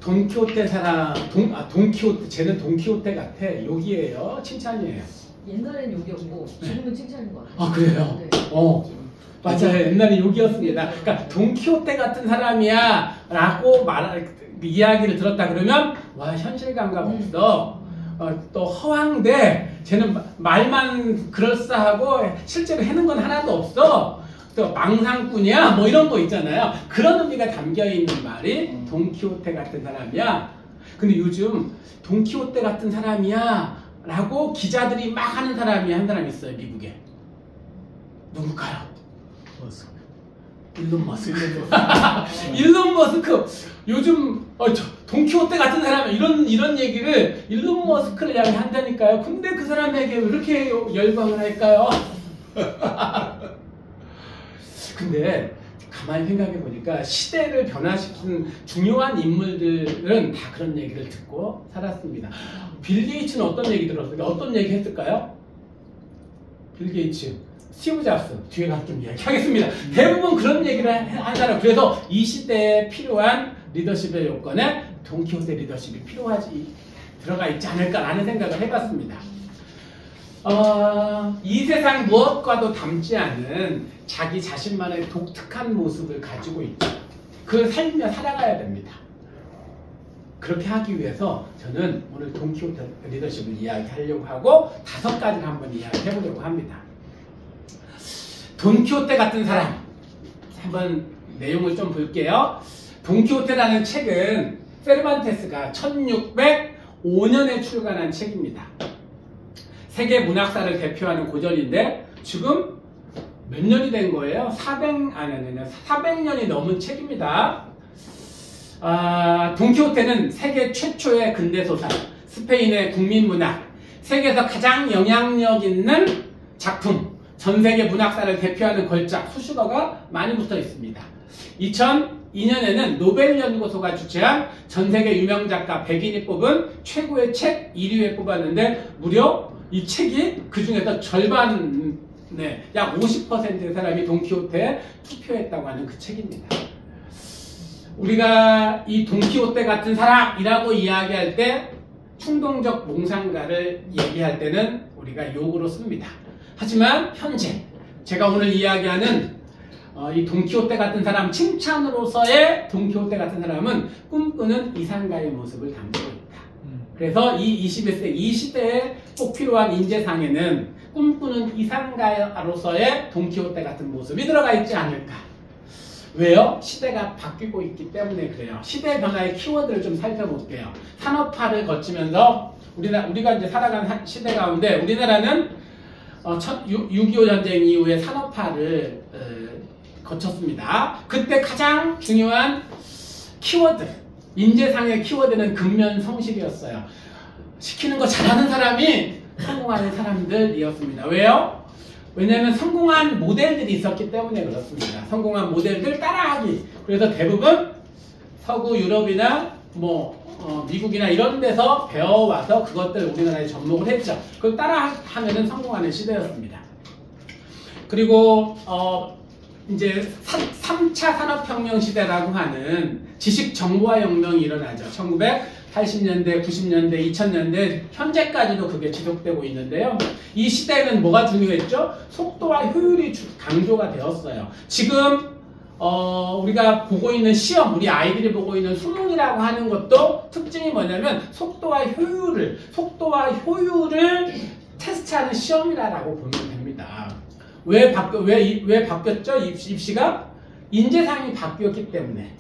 돈키호테 사람, 돈키호테, 쟤는 돈키호테 같아. 욕이에요. 칭찬이에요. 옛날엔 욕이었고 지금은 칭찬인 것 같아요. 아, 그래요? 네. 맞아요. 옛날에 욕이었습니다. 그러니까 돈키호테 같은 사람이야 라고 이야기를 들었다 그러면 와, 현실감각 없어. 또 허황돼. 쟤는 말만 그럴싸하고 실제로 해는 건 하나도 없어. 또 망상꾼이야 뭐 이런 거 있잖아요. 그런 의미가 담겨있는 말이 돈키호테 같은 사람이야. 근데 요즘 돈키호테 같은 사람이야 라고 기자들이 막 하는 사람이 한 사람 있어요. 미국에. 누굴까요? 일론 머스크. 일론 머스크. 요즘 돈키호테 같은 사람 이런 얘기를 일론 머스크를 한다니까요. 근데 그 사람에게 왜 이렇게 열광을 할까요? 근데 가만히 생각해 보니까 시대를 변화시킨 중요한 인물들은 다 그런 얘기를 듣고 살았습니다. 빌 게이츠는 어떤 얘기 들었을까요? 어떤 얘기 했을까요? 빌 게이츠, 스티브 잡스, 뒤에 가서 좀 이야기하겠습니다. 대부분 그런 얘기를 한 사람. 그래서 이 시대에 필요한 리더십의 요건에 돈키호테 리더십이 들어가 있지 않을까라는 생각을 해봤습니다. 이 세상 무엇과도 닮지 않은 자기 자신만의 독특한 모습을 가지고 있죠. 그걸 살아가야 됩니다. 그렇게 하기 위해서 저는 오늘 돈키호테 리더십을 이야기하려고 하고 5가지를 한번 이야기해 보려고 합니다. 돈키호테 같은 사람, 한번 내용을 좀 볼게요. 돈키호테라는 책은 세르반테스가 1605년에 출간한 책입니다. 세계 문학사를 대표하는 고전인데 지금 몇 년이 된 거예요? 400년이 넘은 책입니다. 돈키호테는 세계 최초의 근대소설, 스페인의 국민문학, 세계에서 가장 영향력 있는 작품, 전세계 문학사를 대표하는 걸작, 수식어가 많이 붙어 있습니다. 2002년에는 노벨연구소가 주최한 전세계 유명 작가 100인이 뽑은 최고의 책 1위에 뽑았는데 무려 이 책이 그 중에서 절반, 약 50%의 사람이 돈키호테에 투표했다고 하는 그 책입니다. 우리가 이 돈키호테 같은 사람이라고 이야기할 때 충동적 몽상가를 얘기할 때는 우리가 욕으로 씁니다. 하지만 현재 제가 오늘 이야기하는 이 돈키호테 같은 사람, 칭찬으로서의 돈키호테 같은 사람은 꿈꾸는 이상가의 모습을 담고 있다. 그래서 이 21세기 이 시대에 꼭 필요한 인재상에는 꿈꾸는 이상가로서의 돈키호테 같은 모습이 들어가 있지 않을까. 왜요? 시대가 바뀌고 있기 때문에 그래요. 시대 변화의 키워드를 좀 살펴볼게요. 산업화를 거치면서 우리가 이제 살아간 시대 가운데 우리나라는 6.25 전쟁 이후에 산업화를 거쳤습니다. 그때 가장 중요한 키워드, 인재상의 키워드는 근면성실이었어요. 시키는 거 잘하는 사람이 성공하는 사람들이었습니다. 왜요? 왜냐하면 성공한 모델들이 있었기 때문에 그렇습니다. 성공한 모델들 따라하기. 그래서 대부분 서구 유럽이나 미국이나 이런 데서 배워와서 그것들 우리나라에 접목을 했죠. 그걸 따라하면은 성공하는 시대였습니다. 그리고 이제 3차 산업혁명 시대라고 하는 지식정보화혁명이 일어나죠. 1980년대, 90년대, 2000년대 현재까지도 그게 지속되고 있는데요. 이 시대에는 뭐가 중요했죠? 속도와 효율이 강조가 되었어요. 지금 우리가 보고 있는 시험, 우리 아이들이 보고 있는 수능이라고 하는 것도 특징이 뭐냐면 속도와 효율을 테스트하는 시험이라고 보면 됩니다. 왜 바뀌었죠? 입시가? 인재상이 바뀌었기 때문에.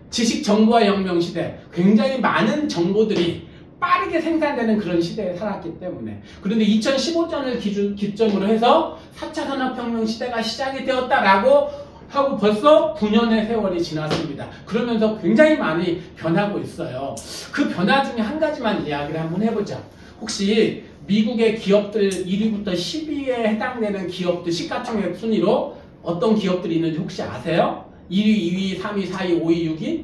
지식정보화혁명 시대, 굉장히 많은 정보들이 빠르게 생산되는 그런 시대에 살았기 때문에. 그런데 2015년을 기점으로 해서 4차 산업혁명 시대가 시작이 되었다라고 하고 벌써 9년의 세월이 지났습니다. 그러면서 굉장히 많이 변하고 있어요. 그 변화 중에 한 가지만 이야기를 한번 해보죠. 혹시 미국의 기업들 1위부터 10위에 해당되는 기업들 시가총액 순위로 어떤 기업들이 있는지 혹시 아세요? 1위, 2위, 3위, 4위, 5위, 6위?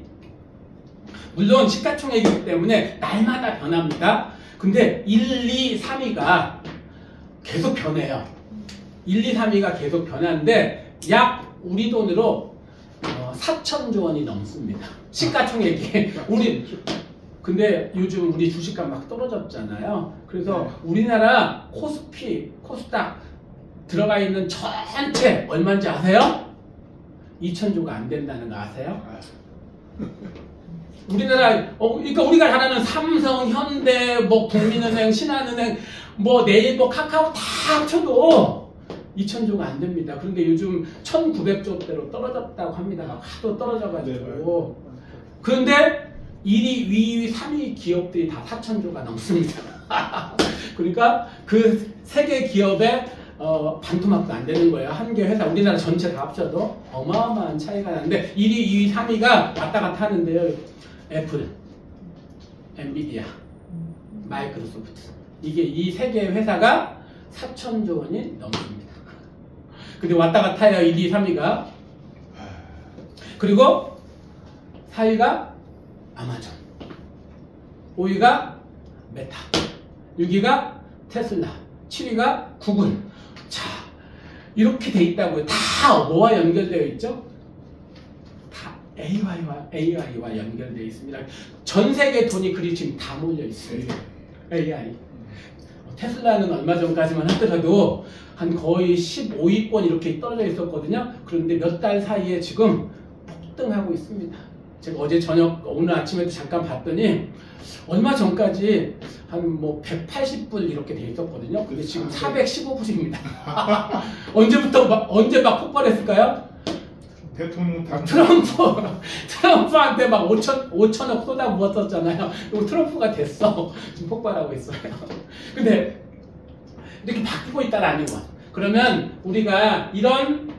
물론 시가총액이기 때문에 날마다 변합니다. 근데 1, 2, 3위가 계속 변해요. 1, 2, 3위가 계속 변하는데 약 우리 돈으로 4천조 원이 넘습니다. 시가총액이. 우리 근데 요즘 우리 주식값 막 떨어졌잖아요. 그래서 우리나라 코스피, 코스닥 들어가 있는 전체 얼마인지 아세요? 2천조가 안 된다는 거 아세요? 우리나라 그러니까 우리가 잘 아는 삼성, 현대, 뭐 국민은행, 신한은행, 뭐 네이버, 카카오 다 합쳐도 2천조가 안 됩니다. 그런데 요즘 1,900조대로 떨어졌다고 합니다. 막 하도 떨어져가지고. 그런데 1위, 2위, 3위 기업들이 다 4천조가 넘습니다. 그러니까 그 세 개 기업의 반토막도 안 되는 거예요. 한 개 회사, 우리나라 전체 다 합쳐도 어마어마한 차이가 나는데 1위, 2위, 3위가 왔다 갔다 하는데요. 애플, 엔비디아, 마이크로소프트. 이게 이 세 개의 회사가 4천조 원이 넘습니다. 근데 왔다 갔다 해요. 1, 2, 3위가. 그리고 4위가 아마존, 5위가 메타, 6위가 테슬라, 7위가 구글. 자, 이렇게 돼 있다고요. 다 뭐와 연결되어 있죠? 다 AI와 연결되어 있습니다. 전 세계 돈이 그리 지금 다 몰려 있어요. AI. 테슬라는 얼마 전까지만 하더라도 한 거의 15위권 이렇게 떨어져 있었거든요. 그런데 몇 달 사이에 지금 폭등하고 있습니다. 제가 어제 저녁, 오늘 아침에도 잠깐 봤더니 얼마 전까지 한 뭐 180불 이렇게 돼 있었거든요. 근데 지금 415불입니다. 언제 막 폭발했을까요? 대통령 트럼프한테 막 5천억 쏟아 부었었잖아요. 그리고 트럼프가 됐어. 지금 폭발하고 있어요. 근데 이렇게 바뀌고 있다라는 것. 그러면 우리가 이런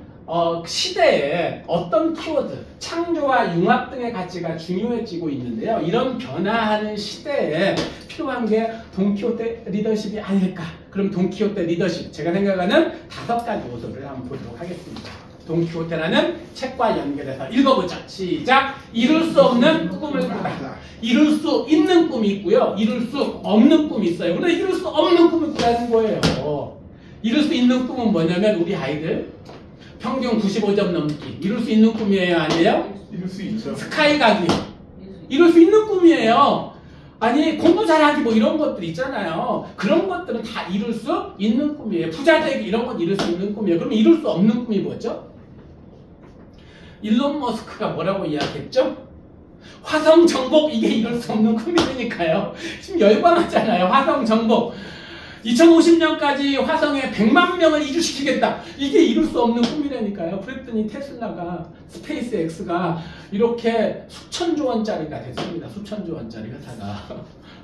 시대에 어떤 키워드, 창조와 융합 등의 가치가 중요해지고 있는데요. 이런 변화하는 시대에 필요한 게 돈키호테 리더십이 아닐까. 그럼 돈키호테 리더십, 제가 생각하는 5가지 요소를 한번 보도록 하겠습니다. 돈키호테라는 책과 연결해서 읽어보자. 시작! 이룰 수 없는 꿈을 꾸다. 이룰 수 있는 꿈이 있고요. 이룰 수 없는 꿈이 있어요. 근데 이룰 수 없는 꿈을 꾸라는 거예요. 이룰 수 있는 꿈은 뭐냐면 우리 아이들 평균 95점 넘기. 이룰 수 있는 꿈이에요? 아니에요? 이룰 수 있죠. 스카이 가기. 이룰 수 있는 꿈이에요. 아니 공부 잘하기 뭐 이런 것들 있잖아요. 그런 것들은 다 이룰 수 있는 꿈이에요. 부자 되기 이런 건 이룰 수 있는 꿈이에요. 그럼 이룰 수 없는 꿈이 뭐죠? 일론 머스크가 뭐라고 이야기했죠? 화성 정복, 이게 이룰 수 없는 꿈이니까요. 지금 열광하잖아요. 화성 정복. 2050년까지 화성에 100만 명을 이주시키겠다. 이게 이룰 수 없는 꿈이라니까요. 그랬더니 테슬라가, 스페이스X가 이렇게 수천조 원짜리가 됐습니다. 수천조 원짜리 회사가.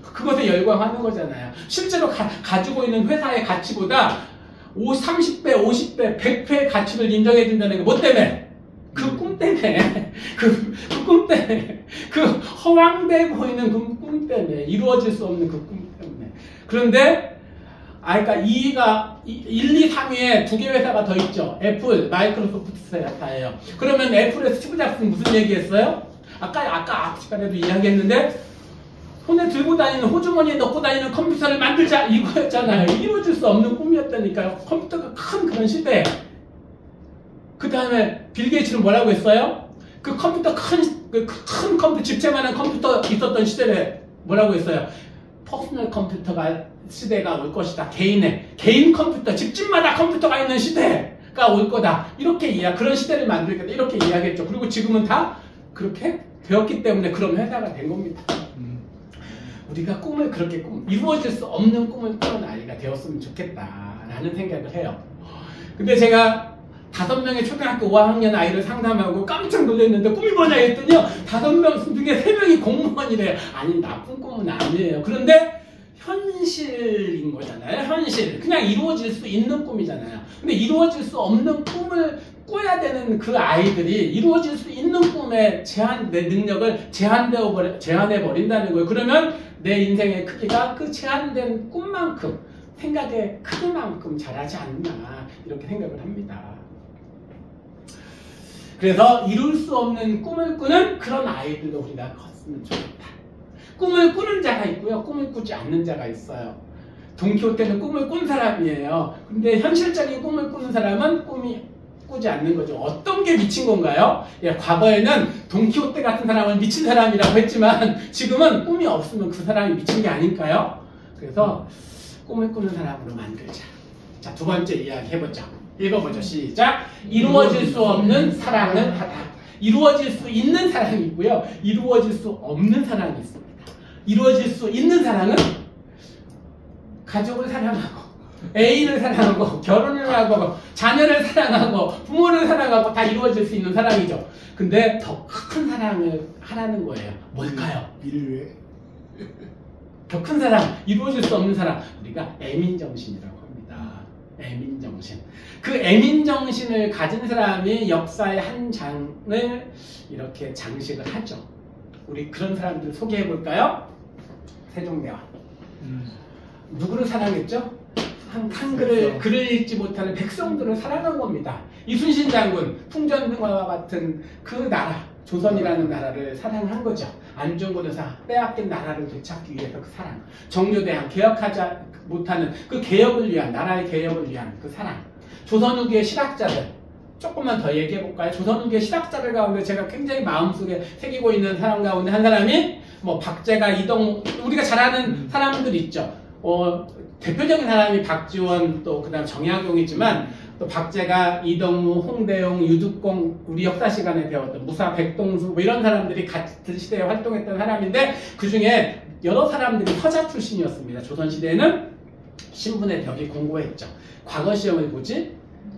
그것에 열광하는 거잖아요. 실제로 가지고 있는 회사의 가치보다 30배, 50배, 100배의 가치를 인정해준다는 게 뭐 때문에? 그 꿈 때문에, 그 꿈 때문에, 그 허황돼 보이는 그 꿈 때문에, 이루어질 수 없는 그 꿈 때문에. 그런데, 그러니까 2위가, 1, 2, 3위에 2개 회사가 더 있죠. 애플, 마이크로소프트 회사예요. 그러면 애플의 스티브 잡스는 무슨 얘기했어요? 아까 앞 시간에도 이야기했는데, 손에 들고 다니는, 호주머니에 넣고 다니는 컴퓨터를 만들자! 이거였잖아요. 이루어질 수 없는 꿈이었다니까요. 컴퓨터가 큰 그런 시대에. 그 다음에 빌 게이츠는 뭐라고 했어요? 그 컴퓨터 큰 컴퓨터, 집채만한 컴퓨터 있었던 시대에 뭐라고 했어요? 퍼스널 컴퓨터가 시대가 올 것이다. 개인 컴퓨터, 집집마다 컴퓨터가 있는 시대가 올 거다. 이렇게 그런 시대를 만들겠다. 이렇게 이야기했죠. 그리고 지금은 다 그렇게 되었기 때문에 그런 회사가 된 겁니다. 우리가 꿈을 그렇게 이루어질 수 없는 꿈을 꾸는 아이가 되었으면 좋겠다라는 생각을 해요. 근데 제가 5명의 초등학교 5학년 아이를 상담하고 깜짝 놀랐는데 꿈이 뭐냐 했더니요. 5명 중에 3명이 공무원이래요. 아니 나쁜 꿈은 아니에요. 그런데 현실인 거잖아요. 현실. 그냥 이루어질 수 있는 꿈이잖아요. 근데 이루어질 수 없는 꿈을 꿔야 되는 그 아이들이 이루어질 수 있는 꿈에 내 능력을 제한해 버린다는 거예요. 그러면 내 인생의 크기가 그 제한된 꿈만큼, 생각의 크기만큼 잘하지 않나 이렇게 생각을 합니다. 그래서 이룰 수 없는 꿈을 꾸는 그런 아이들도 우리가 컸으면 좋겠다. 꿈을 꾸는 자가 있고요. 꿈을 꾸지 않는 자가 있어요. 돈키호테는 꿈을 꾼 사람이에요. 근데 현실적인 꿈을 꾸는 사람은 꿈이 꾸지 않는 거죠. 어떤 게 미친 건가요? 예, 과거에는 돈키호테 같은 사람은 미친 사람이라고 했지만 지금은 꿈이 없으면 그 사람이 미친 게 아닐까요? 그래서 꿈을 꾸는 사람으로 만들자. 자, 두 번째 이야기 해보죠. 읽어보죠. 시작. 이루어질 수 없는 사랑을 하다. 이루어질 수 있는 사랑이 있고요. 이루어질 수 없는 사랑이 있습니다. 이루어질 수 있는 사랑은 가족을 사랑하고 애인을 사랑하고 결혼을 하고 자녀를 사랑하고 부모를 사랑하고 다 이루어질 수 있는 사랑이죠. 근데 더 큰 사랑을 하라는 거예요. 뭘까요? 인류의 더 큰 사랑, 이루어질 수 없는 사랑. 우리가 애민정신이라고 합니다. 애민정신. 그 애민정신을 가진 사람이 역사의 한 장을 이렇게 장식을 하죠. 우리 그런 사람들 소개해 볼까요? 세종대왕. 누구를 사랑했죠? 한글을 글을 읽지 못하는 백성들을 사랑한 겁니다. 이순신 장군, 풍전등화와 같은 그 나라, 조선이라는 나라를 사랑한 거죠. 안중근 의사, 빼앗긴 나라를 되찾기 위해서 그 사랑. 정조대왕, 개혁하지 못하는 그 개혁을 위한, 나라의 개혁을 위한 그 사랑. 조선 후기의 실학자들, 조금만 더 얘기해 볼까요? 조선 후기의 실학자들 가운데 제가 굉장히 마음속에 새기고 있는 사람 가운데 한 사람이 뭐 박제가, 이동우, 우리가 잘 아는 사람들 있죠. 대표적인 사람이 박지원, 또 그다음 정약용이지만 또 박제가, 이동우, 홍대용, 유득공, 우리 역사 시간에 배웠던 무사, 백동수 뭐 이런 사람들이 같은 시대에 활동했던 사람인데 그 중에 여러 사람들이 서자 출신이었습니다. 조선시대에는 신분의 벽이 공고했죠. 과거 시험을 보지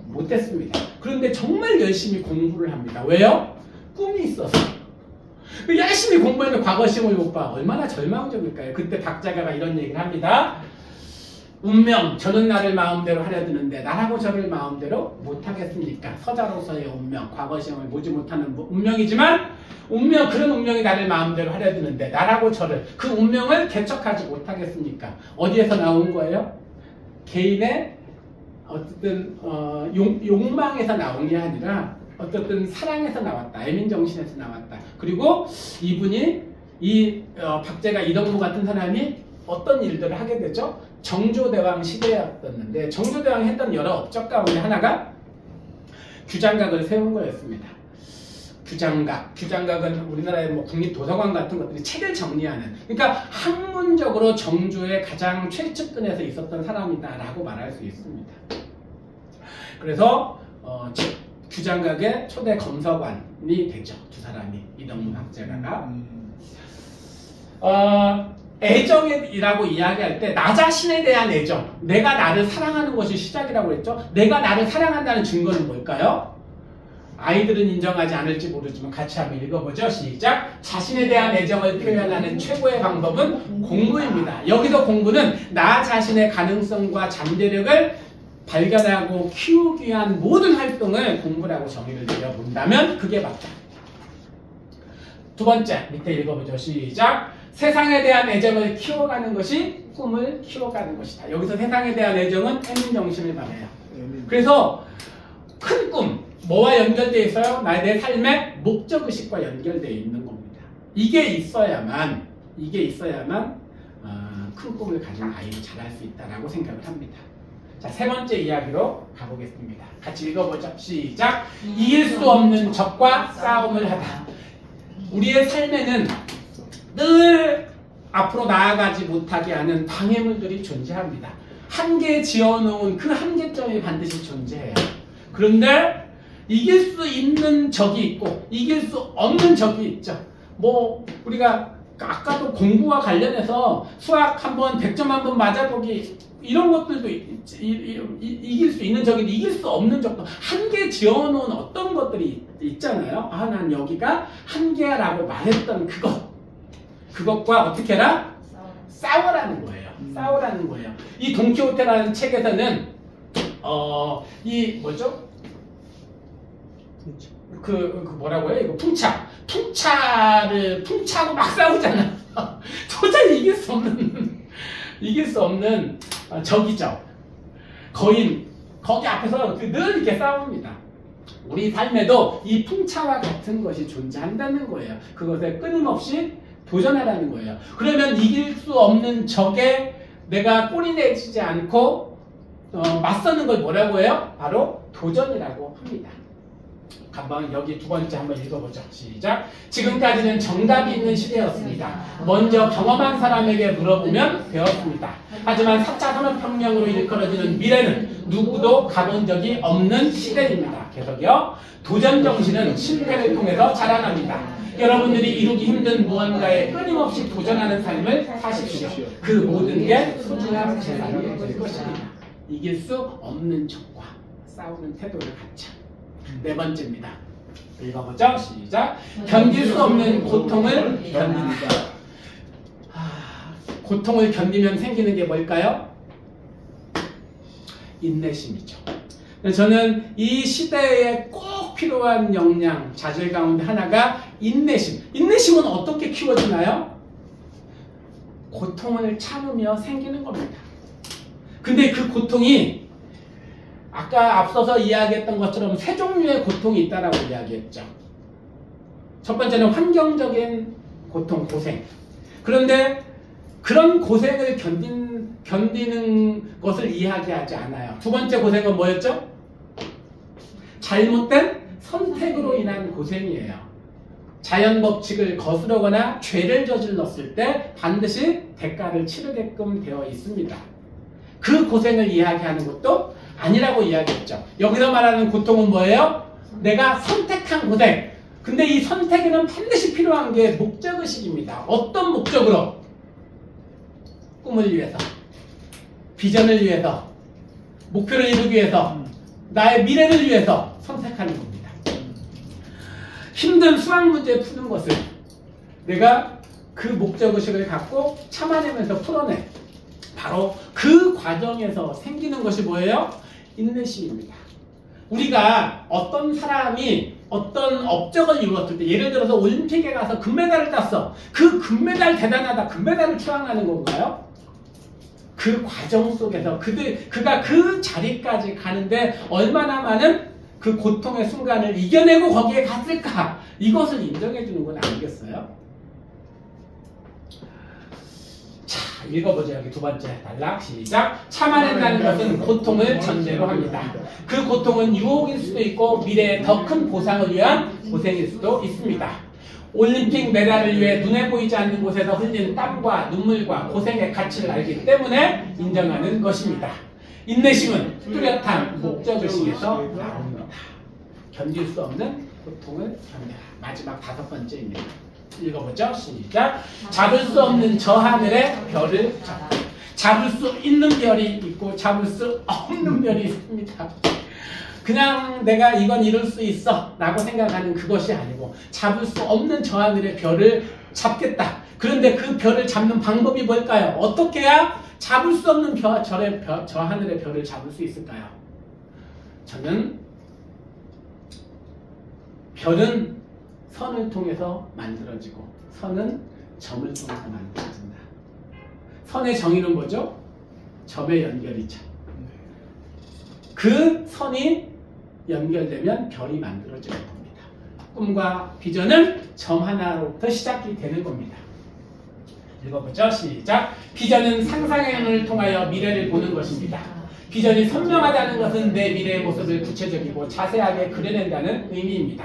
못했습니다. 그런데 정말 열심히 공부를 합니다. 왜요? 꿈이 있어서. 열심히 공부했는데 과거 시험을 못 봐. 얼마나 절망적일까요? 그때 박자가가 이런 얘기를 합니다. 운명, 저는 나를 마음대로 하려 드는데 나라고 저를 마음대로 못하겠습니까? 서자로서의 운명, 과거 시험을 보지 못하는 운명이지만 그런 운명이 나를 마음대로 하려 드는데 나라고 저를, 그 운명을 개척하지 못하겠습니까? 어디에서 나온 거예요? 개인의 어쨌든 욕망에서 나온 게 아니라 어쨌든 사랑에서 나왔다. 애민정신에서 나왔다. 그리고 이분이 박제가, 이동무 같은 사람이 어떤 일들을 하게 되죠? 정조대왕 시대였었는데 정조대왕이 했던 여러 업적 가운데 하나가 규장각을 세운 거였습니다. 규장각은 우리나라의 뭐 국립도서관 같은 것들이 책을 정리하는, 그러니까 학문적으로 정조의 가장 최측근에서 있었던 사람이다라고 말할 수 있습니다. 그래서 규장각의 초대 검서관이 되죠. 두 사람이, 이동무, 박제가가. 애정이라고 이야기할 때 나 자신에 대한 애정, 내가 나를 사랑하는 것이 시작이라고 했죠. 내가 나를 사랑한다는 증거는 뭘까요? 아이들은 인정하지 않을지 모르지만 같이 한번 읽어보죠. 시작. 자신에 대한 애정을 표현하는 최고의 방법은 공부입니다. 여기서 공부는 나 자신의 가능성과 잠재력을 발견하고 키우기 위한 모든 활동을 공부라고 정의를 내려본다면 그게 맞다. 두 번째, 밑에 읽어보죠. 시작. 세상에 대한 애정을 키워가는 것이 꿈을 키워가는 것이다. 여기서 세상에 대한 애정은 애민정신을 말해요. 그래서 큰 꿈, 뭐와 연결되어 있어요? 내 삶의 목적의식과 연결되어 있는 겁니다. 이게 있어야만 큰 꿈을 가진 아이를 자랄 수 있다고 생각을 합니다. 자, 세 번째 이야기로 가보겠습니다. 같이 읽어보죠. 시작. 이길 수 없는 적과 싸움을 하다. 우리의 삶에는 늘 앞으로 나아가지 못하게 하는 방해물들이 존재합니다. 한계 지어놓은 그 한계점이 반드시 존재해요. 그런데 이길 수 있는 적이 있고 이길 수 없는 적이 있죠. 뭐 우리가 아까도 공부와 관련해서 수학 한번 100점 한번 맞아보기 이런 것들도 이길 수 있는 적인데 이길 수 없는 적도 한계 지어놓은 어떤 것들이 있잖아요. 아, 난 여기가 한계야라고 말했던 그것과 어떻게 해라? 싸우라는 거예요. 싸우라는 거예요. 이 돈키호테라는 책에서는 이 뭐죠? 그 뭐라고 해요? 이거 풍차로 막 싸우잖아. 도저히 이길 수 없는 적이죠. 거기 앞에서 늘 이렇게 싸웁니다. 우리 삶에도 이 풍차와 같은 것이 존재한다는 거예요. 그것에 끊임없이 도전하라는 거예요. 그러면 이길 수 없는 적에 내가 꼬리 내지 않고 맞서는 걸 뭐라고 해요? 바로 도전이라고 합니다. 한번 여기 두 번째 한번 읽어보죠. 시작. 지금까지는 정답이 있는 시대였습니다. 먼저 경험한 사람에게 물어보면 배웠습니다. 하지만 4차 산업혁명으로 일컬어지는 미래는 누구도 가본 적이 없는 시대입니다. 계속요. 도전 정신은 실패를 통해서 자라납니다. 여러분들이 이루기 힘든 무언가에 끊임없이 도전하는 삶을 사십시오. 그 모든 게 소중한 재산이 될 것입니다. 이길 수 없는 적과 싸우는 태도를 갖자. 네 번째입니다. 읽어보죠. 시작. 견딜 수 없는 고통을 견딘다. 고통을 견디면 생기는 게 뭘까요? 인내심이죠. 저는 이 시대에 꼭 필요한 역량, 자질 가운데 하나가 인내심. 인내심은 어떻게 키워지나요? 고통을 참으며 생기는 겁니다. 근데 그 고통이 아까 앞서서 이야기했던 것처럼 세 종류의 고통이 있다라고 이야기했죠. 첫 번째는 환경적인 고통, 고생. 그런데 그런 고생을 견디는 것을 이야기하지 않아요. 두 번째 고생은 뭐였죠? 잘못된 선택으로 인한 고생이에요. 자연 법칙을 거스르거나 죄를 저질렀을 때 반드시 대가를 치르게끔 되어 있습니다. 그 고생을 이야기하는 것도 아니라고 이야기했죠. 여기서 말하는 고통은 뭐예요? 내가 선택한 고생. 근데 이 선택에는 반드시 필요한 게 목적의식입니다. 어떤 목적으로? 꿈을 위해서, 비전을 위해서, 목표를 이루기 위해서, 나의 미래를 위해서 선택하는 겁니다. 힘든 수학 문제 푸는 것을 내가 그 목적의식을 갖고 참아내면서 풀어내. 바로 그 과정에서 생기는 것이 뭐예요? 인내심입니다. 우리가 어떤 사람이 어떤 업적을 이루었을 때, 예를 들어서 올림픽에 가서 금메달을 땄어. 그 금메달 대단하다. 금메달을 추앙하는 건가요? 그 과정 속에서 그가 그 자리까지 가는데 얼마나 많은 그 고통의 순간을 이겨내고 거기에 갔을까? 이것을 인정해 주는 건 아니겠어요? 자, 읽어보죠. 여기 두 번째 단락. 시작. 참아낸다는 것은 고통을 전제로 합니다. 그 고통은 유혹일 수도 있고 미래의 더 큰 보상을 위한 고생일 수도 있습니다. 올림픽 메달을 위해 눈에 보이지 않는 곳에서 흘린 땀과 눈물과 고생의 가치를 알기 때문에 인정하는 것입니다. 인내심은 뚜렷한 목적의식에서 나옵니다. 견딜 수 없는 고통을 견뎌라. 마지막 다섯 번째입니다. 읽어보죠. 시작. 잡을 수 없는 저 하늘의 별을 잡고. 잡을 수 있는 별이 있고 잡을 수 없는 별이 있습니다. 그냥 내가 이건 이룰 수 있어 라고 생각하는 그것이 아니고 잡을 수 없는 저 하늘의 별을 잡겠다. 그런데 그 별을 잡는 방법이 뭘까요? 어떻게 해야 잡을 수 없는 저 하늘의 별을 잡을 수 있을까요? 저는 별은 선을 통해서 만들어지고 선은 점을 통해서 만들어진다. 선의 정의는 뭐죠? 점의 연결이죠. 그 선이 연결되면 별이 만들어지는 겁니다. 꿈과 비전은 점 하나로부터 시작이 되는 겁니다. 읽어보죠. 시작. 비전은 상상의 눈을 통하여 미래를 보는 것입니다. 비전이 선명하다는 것은 내 미래의 모습을 구체적이고 자세하게 그려낸다는 의미입니다.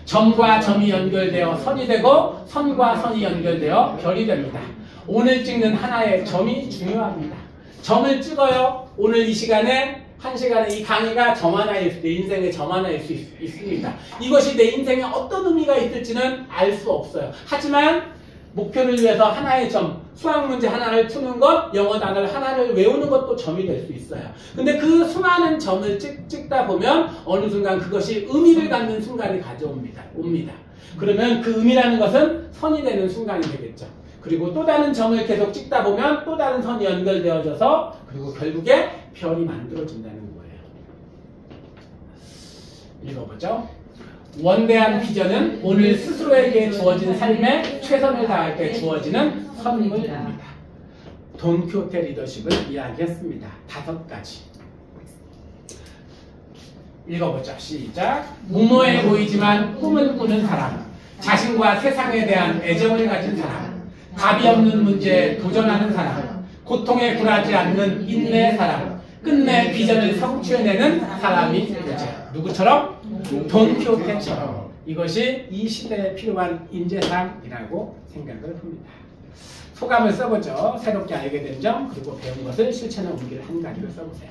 점과 점이 연결되어 선이 되고 선과 선이 연결되어 별이 됩니다. 오늘 찍는 하나의 점이 중요합니다. 점을 찍어요. 오늘 이 시간에 한 시간에 이 강의가 점 하나일 내 인생의 점 하나일 수 있습니다. 이것이 내 인생에 어떤 의미가 있을지는 알 수 없어요. 하지만 목표를 위해서 하나의 점, 수학 문제 하나를 푸는 것, 영어 단어를 하나를 외우는 것도 점이 될 수 있어요. 근데 그 수많은 점을 찍다 보면 어느 순간 그것이 의미를 갖는 순간이 옵니다. 그러면 그 의미라는 것은 선이 되는 순간이 되겠죠. 그리고 또 다른 점을 계속 찍다 보면 또 다른 선이 연결되어져서 그리고 결국에 별이 만들어진다는 거예요. 읽어보죠. 원대한 비전은 오늘 스스로에게 주어진 삶에 최선을 다할 때 주어지는 선물입니다. 돈키호테 리더십을 이야기했습니다. 5가지. 읽어보죠. 시작. 무모해 보이지만 꿈을 꾸는 사람, 자신과 세상에 대한 애정을 가진 사람, 답이 없는 문제에 도전하는 사람, 고통에 굴하지 않는 인내의 사람, 끝내 비전을 성취해내는 사람이 되자. 누구처럼? 돈키호테처럼. 이것이 이 시대에 필요한 인재상이라고 생각을 합니다. 소감을 써보죠. 새롭게 알게 된 점, 그리고 배운 것을 실천에 옮기는 한 가지를 써보세요.